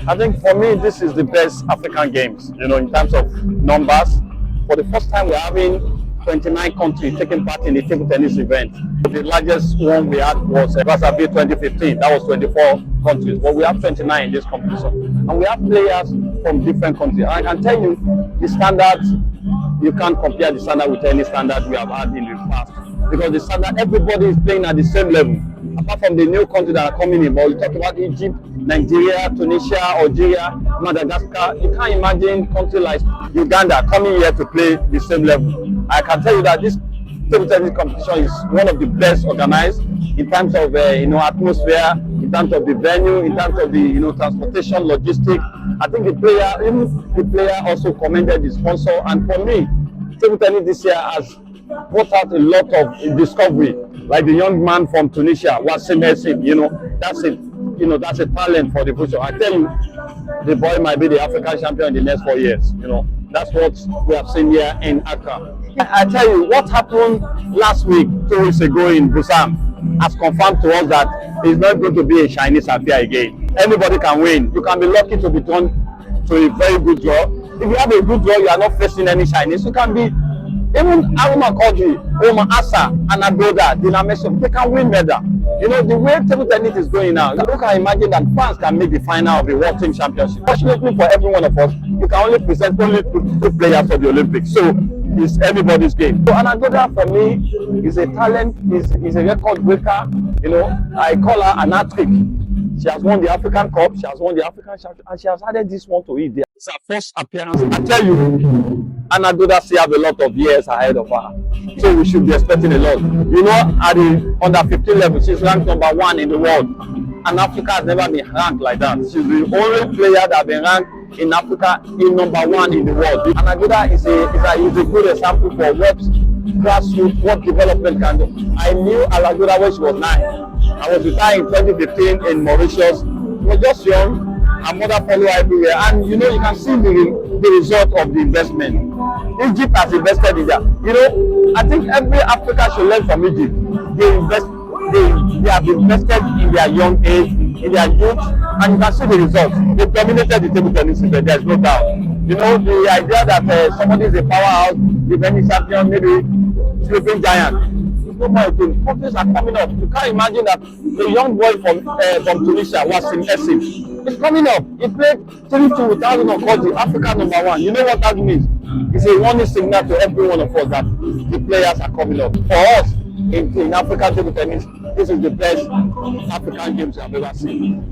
I think for me, this is the best African Games, in terms of numbers. For the first time, we're having 29 countries taking part in the table tennis event. The largest one we had was Brazzaville 2015. That was 24 countries. But we have 29 in this competition. And we have players from different countries. And I can tell you, the standards, you can't compare the standard with any standard we have had in the past. Because the standard, everybody is playing at the same level. Apart from the new countries that are coming in, but you talk about Egypt, Nigeria, Tunisia, Algeria, Madagascar, you can't imagine countries like Uganda coming here to play the same level. I can tell you that this table tennis competition is one of the best organized in terms of atmosphere, in terms of the venue, in terms of the transportation, logistics. I think the player also commended the sponsor, and for me, table tennis this year has brought out a lot of discovery. Like the young man from Tunisia, Wassim Hessim, that's a talent for the future. I tell you, the boy might be the African champion in the next 4 years. That's what we have seen here in Accra. I tell you, what happened last week, 2 weeks ago in Busan, has confirmed to us that it's not going to be a Chinese affair again. Anybody can win. You can be lucky to be turned to a very good draw. If you have a good draw, you are not facing any Chinese. You can be even Aruma Kodri, Omar Asa, and Agoda, Dinamation, they can win medal. The way table tennis is going now, you can imagine that France can make the final of the World Team Championship. Fortunately for every one of us, you can only present only two players for the Olympics. So it's everybody's game. So Anagoda for me is a talent, is a record breaker. I call her an hat-trick. She has won the African Cup, she has won the African Championship, and she has added this one to it. It's her first appearance. I tell you, Anagoda still have a lot of years ahead of her. So we should be expecting a lot. At the under 15 level, she's ranked #1 in the world. And Africa has never been ranked like that. She's the only player that has been ranked in Africa in #1 in the world. Anagoda is a good example for what grassroots, what development can do. I knew Anagoda when she was 9. I was with her in 2015 in Mauritius. She was just young. Her mother followed her everywhere. And you can see the result of the investment. Egypt has invested in that. I think every Africa should learn from Egypt. They have invested in their young age, in their youth, and you can see the results. They dominated the table tennis event, there's no doubt. The idea that somebody is a powerhouse, the defending champion, maybe sleeping giant. No more again. Countries are coming up. You can't imagine that the young boy from Tunisia, Wassim Hessim, is coming up. He played 3-2 without the Africa #1. You know what that means? It's a warning signal to every one of us that the players are coming up. For us, in African table tennis, this is the best African Games I've ever seen.